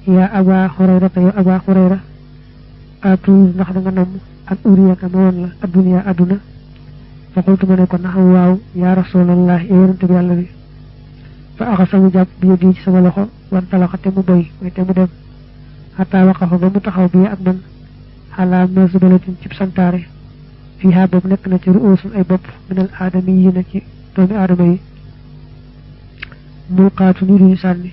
ya aba hurayra ya aba hurayra atu ndax da nga nam ak uriyaka non la adunya aduna fa qultu man ko na waaw ya rasulullah yonent bi yalla bi fa axasamu japp bi di ci sama loxo wan talaxate mu boy way te mu dem hatta waqafa ba mu taxaw bi ak man ala mazbalatin ci santare fiha bob nek na ci ruusul ay bop min al adamiyina ci doomi adama yi mulqatu ni sanni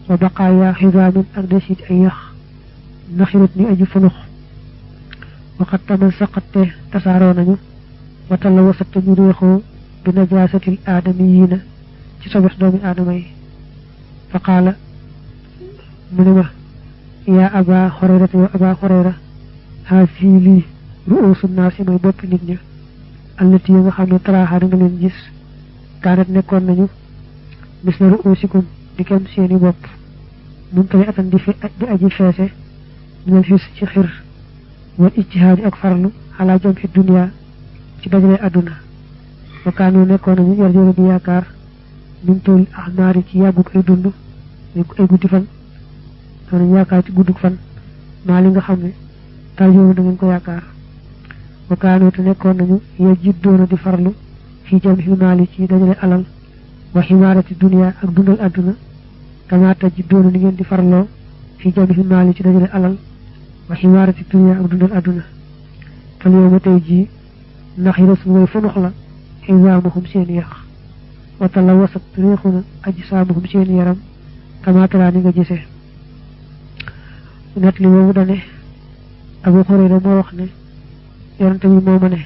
wa baqaya hizamin ak desit ay yax naxirat ni aji funux وقد تمسقت تسارونني وتلوثت نريخو بنجاسة الآدميين تصبح دومي آدمي فقال منما يا أبا هريرة يا أبا هريرة هذه لي رؤوس الناس ما يبوب نجنة التي يغخان تراها رنجلين جس كانت نكون نجو مثل رؤوسكم بكم سيني بوب ممكن أتن دي أجي فاسي من الحس شخير والاجتهاد أكفرنا على جمع الدنيا تبدل أدنى وكانوا نكون يرجون بياكار من طول أحمار يابوك أي دندو أي غودي فان تاني ياكار غودوك فان ما ليغا خامني تاجو دا نين كو ياكار وكانوا نكون يجدون دي فرلو في جمع المال تي دجل علال وحمارة الدنيا أك دندل أدنى كما تجدون نين دي فرلو في جمع المال تي دجل علال وحمارة الدنيا أك دندل أدنى فاليوم تيجي نخيرس موي فنخلا حزامهم سين يخ وتلوثت ريخنا أجسامهم سين يرم كما ترى نيغا جيسه نتلي وو داني أبو هريرة مو wax ne yonent bi mo mané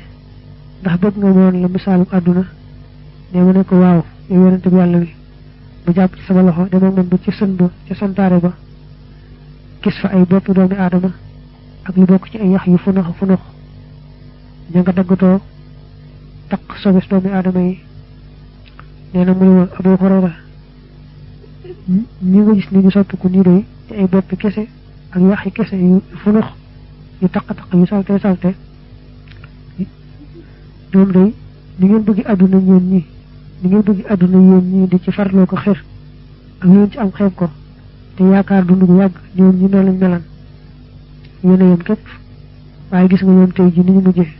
ndax bëgg nga won la misalu aduna né mu ne ko waaw yow yonent bi yalla wi bu japp ci sama loxo dem ak man ba ci sënd ci santare ba gis fa ay bopp doomi adama ak li bokk ci ay yax yu funux funux ña nga daggatoo tak sobes doomi adama yi neena mu ne Abu Hurayra ñi nga gis ni ñu sopp ko ni doy ci ay bopp kese ak yax yi kese yu funux yu tak yu salte salte ñoom day ni ngeen bëgg aduna ñeen ñi ni ngeen bëgg aduna yeen ñi di ci farlo ko xër ak ñeen ci am xeeb ko te yaakaar dundu gu yàgg ñoom ñi no lañ melan yéen yam képp waaye gis nga ñoom tey ji ni ñu mujjee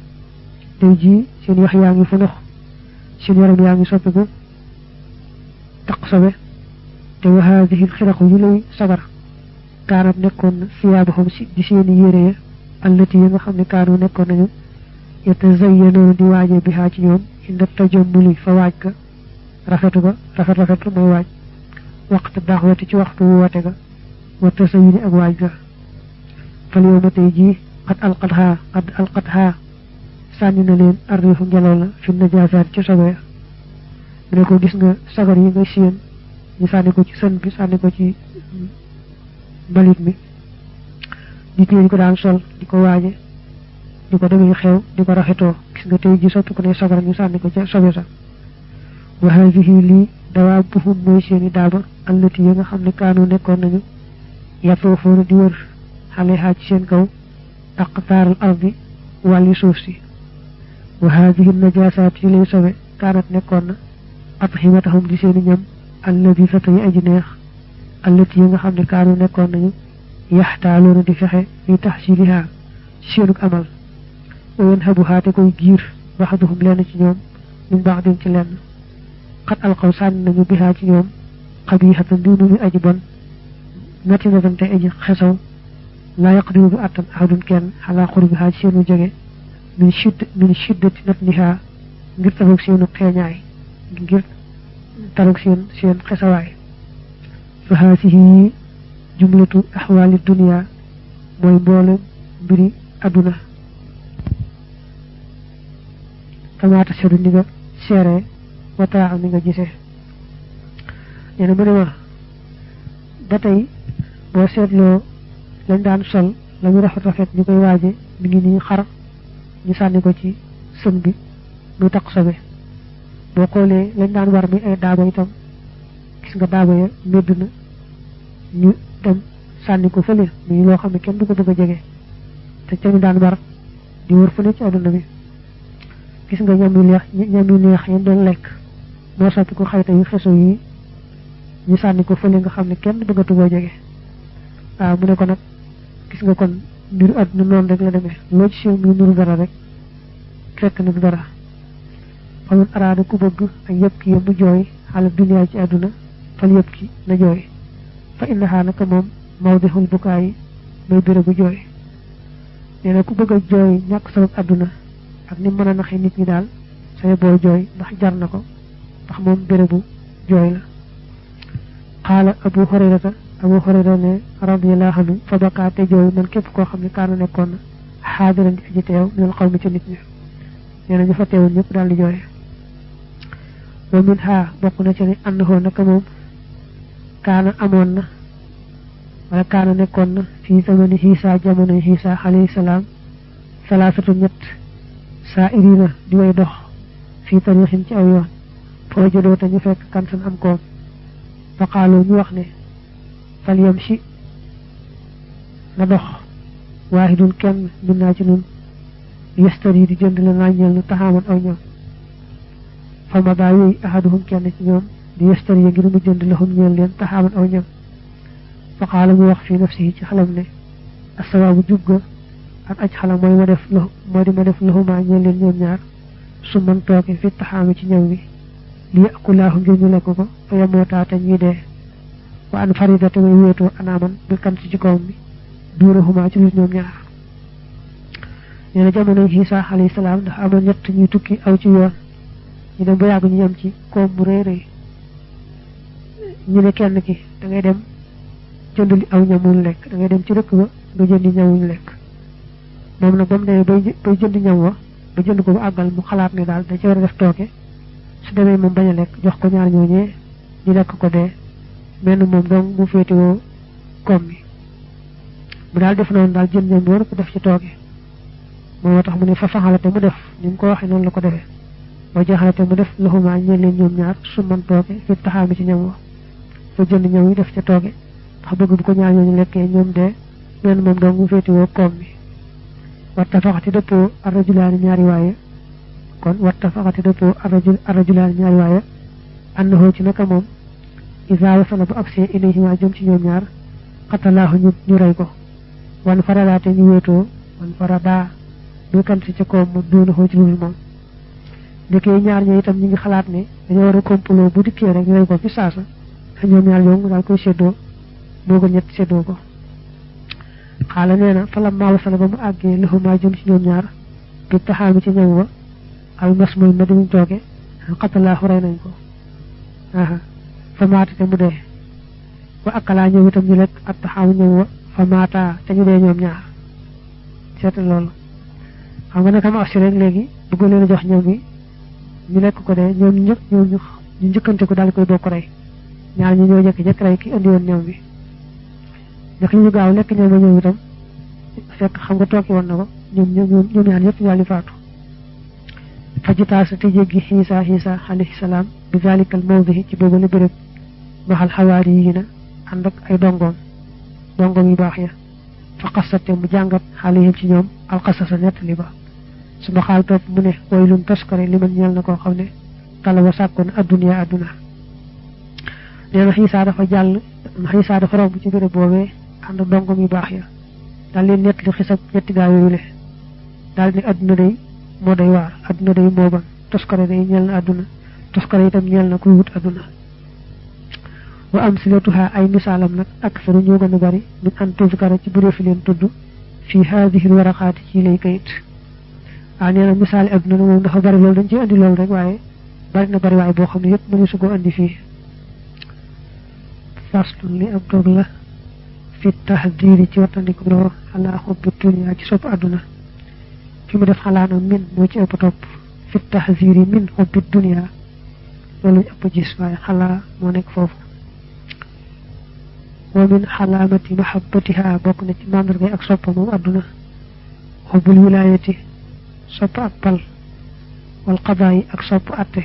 tey ji seen wax yaa ngi fa ndox seen yaram yaa ngi soppiku taq sobe te wa hadihi alxiraqu yu lay sabar kaanat nekkoon na siyaabahum si di seeni yére ya allati yi nga xam ne kaanu nekkoon nañu yatazayyanoona di waaje bi haa ci ñoom inda tajammuli fa waaj ka rafetu ba rafet mooy waaj waxtu daxwati ci waxtu woote ga wa tasawini ak waaj ga fal yawma tey jii qad alqatha sànni na leen arriixu ngelaw la fi najaasaat ci sobe mu ne ko gis nga sagar yi nga seen ñu sànni ko ci sën bi sànni ko ci mbalit mi nit ñi ko daan sol di ko waaje di ko demee xew di ko rafetoo gis nga tey ji soppi ko ne sagar ñu sànni ko ca sobe sa wa haadihi lii dawaabuhum mooy seeni daaba allati yi nga xam ne kaanu nekkoon nañu yatoofoona di wër xale xaaj ci seen kaw aqtaaral ardi wàlli suuf si wa haadihi najaasaat yi lay sobe kaanat nekkoon na atximatahum di seeni ñam allati sata yi aji neex allati yi nga xam ne kaanu nekkoon nañu yaxtaaloona di fexe fi taxsiliha ci seenuk amal wa yanhabuhaa te koy giir baxduhum lenn ci ñoom min baxdin ci lenn xat alxaw sànni nañu bihaa ci ñoom xabiixatan di nuñu aji bon natinatan te aji xesaw laa yaqdiru bi attan ahadun kenn xalaa xurbihaa ci seenu jege min shiddati natnihaa ngir tarug seenu xeeñaay ngir tarug seen xesawaay fa haasihi jumlatu axwaali dunia mooy mboolem mbiri aduna kamaata sedu ni nga seere wataa am ni nga gisee neena mu ne ma ba tey boo seetloo lañ daan sol la ñu rafet ñu koy waaje mi ngi nii xar ñu sànni ko ci sën bi muy taq sobe boo xoolee lañ daan war mi ay daaba itam gis nga daaba ya medd na ñu dem sànni ko fële muy loo xam ne kenn du ko bëgg a jege te ca ñu daan war di wër fu ne ci àdduna bi gis nga ñam yu neex yéen doon lekk moo soppi ko xayta yu xesu yi ñu sànni ko fële nga xam ne kenn bëggatu koo jege mu ne ko nag gis nga kon mbiru àdduna noonu rek la demee loo ci mi nuru dara rek fekk na du dara famun araada ku bëgg ak yëpp ki yëmbu jooy xala duniyaa ci àdduna fal yëpp ki na jooy fa innahaa naka moom mawdihul bukaay may bérébu jooy nee na ku bëgg a jooy ñàkk sabab àdduna ak ni mën a naxee nit ñi daal say boo jooy ndax jar na ko ndax moom bérébu jooy la qaala abu hurayrata ne radiyallahu anhu fa bakaate jooy man képp koo xam ne kaana nekkoon na xaadiran di aji teew minal qawmi ci nit ñi nee na ñu fa teewoon ñëpp daal di jooy wa min ha bokk na ci ne annahu naka moom kaana amoon na wala kaana nekkoon na fii zamani Isa jamono Isa alayhi salaam salaasatu ñett saa irina di way dox fii tarixin ci aw yoon fa wajadoo te ñu fekk kansan am koom fa qaaloo ñu wax ne fal yamshi na dox waahidun kenn min naa ci nun yastari di jënd la nàññeel nu taxaaman aw ñoom fa ma daa yooyu ahaduhum kenn ci ñoom di yastari ngir mu jënd lahum ñeel leen taxaaman aw ñoom fa qaala mu wax fii nafsihi ci xalam ne asawaabu jub ga ak aj xalam mooy ma def lahuma ñeel leen ñoom ñaar su man tooke fi taxaami ci ñaw bi li yakulaahu ngir ñu lekk ko fa yamootaa te ñuy dee wa an farida te may wéetoo anaaman bil kan ci kawam bi duurahuma ci lu ñoom ñaar nee na jamono Isa alayhi salaam ndax amoon ñett ñuy tukki aw ci yoon ñu dem ba yàgg ñu yem ci koom bu rëy rëy ñu ne kenn ki da ngay dem jënd li aw ñamuñ lekk da ngay dem ci dëkk ba nga jëndi ñawuñ lekk moom nag ba mu demee bay jënd ñam wa ba jënd ko ba àggal mu xalaat ne daal da ci war a def tooke su demee moom bañ a lekk jox ko ñaar ñooñee ñu lekk ko dee menn moom dong mu féetewoo koom bi mu daal def noonu daal jënd ñam war ko def ci tooke moo tax mu ne fa faxalate mu def ni mu ko waxee noonu la ko defee boo jeexalate mu def laxumaa ñeen leen ñoom ñaar su man tooke fi taxaami ci ñam wa fa jënd ñam yi def ca tooke ndax bëgg bu ko ñaar ñooñu lekkee ñoom dee menn moom dong mu féetewoo koom bi watta faxati dëppoo arrajulaani ñaari waaye kon watta faxati dëppoo arrajulaani ñaari waaye annahu ci naka moom isa wasala bu agsee ilayhima jëm ci ñoom ñaar xatalaahu ñu rey ko wan faradaate ñu wéetoo wan faradaa bi kan si ca koom mu doona xoo ci lu moom ndekee ñaar ñoo itam ñu ngi xalaat ne dañoo war a complot bu dikkee rek ñu rey ko fi saasa ñoom ñaar ñoo mu daal koy séddoo moo gën ñett séddoo ko xaala nee na falam maa wasala ba mu àggee laxumaa jëm ci ñoom ñaar bi taxaami ci ñam wa al mas mooy ma dimuñ tooge xatalaahu rey nañ ko fa maata te mu dee wa akalaa ñoom itam ñu lekk ak taxaamu ñam wa fa maata te ñu dee ñoom ñaar seetal loolu xam nga naka ma agsi rek léegi bëggoon leen a jox ñam bi ñu lekk ko dee ñoom ñëpp ñu njëkkante ko daal koy bokk rey ñaar ñi ñoo jekk rey ki indi woon ñam bi ndax li ñu gaaw lekk ñam ba ñoom itam fekk xam nga tooki woon na ko ñoom ñaar ñëpp ñu daal di faatu fajitaasa te jéggi Isa alayhi salaam bi zalikal mawdihi ci boobu la béréb maxal xawaari yi na ànd ak ay dongoom yu baax ya fa xasate mu jàngat xaalihim ci ñoom alxasasa nettali ba su ma xaal topp mu ne waylun toskare li man ñeel na koo xam ne talaba sàkkoon adduna nee na Isa dafa romb ci béréb boobee ànd ak dongoom yu baax ya daal leen nettali xisab ñetti gaa yooyu le daal ne adduna day moo day waar adduna day moo ban toskare day ñeel na adduna toskare itam ñeel na kuy wut adduna wa am silatuha ay misaalam nag aksaru ñoo gën a bari min an tuzkara ci buree fi leen tudd fii haadihi waraqaati ci lay kayit nee na misaali adduna na moom dafa bari loolu dañ ci andi loolu rek waaye bari na bari waaye boo xam ne yëpp mënu su ko andi fii faslun li am toog la fi tahdiri ci wattandiku loo ala xubbi dunya ci sopp adduna fi mu def xalaana min moo ci ëpp topp fi tahdiri min xubbi dunya loolu ñu ëpp gis waaye xalaa moo nekk foofu wa min xalaamati mahabbatiha bokk na ci màndargay ak soppa moom adduna xubbul wilaayati sopp ak pal wal qadaayi ak sopp atte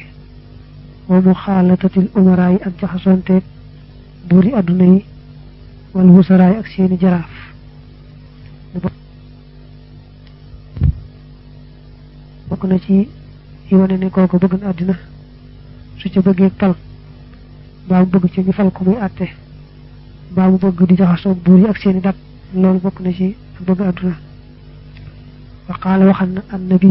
wa muxaalatatil umaraayi ak jaxasonteeg buuri adduna yi wal wusaraayi ak seeni jaraaf bokk na ci yi wane ne kooku bëgg na àddina su ca bëggee pal mbaa mu bëgg ci ñu fal ko muy atte ba mu bëgg di jaxasoo buur yi ak seeni dat loolu bokk na ci bëgg aduna wa qala waxan an nabi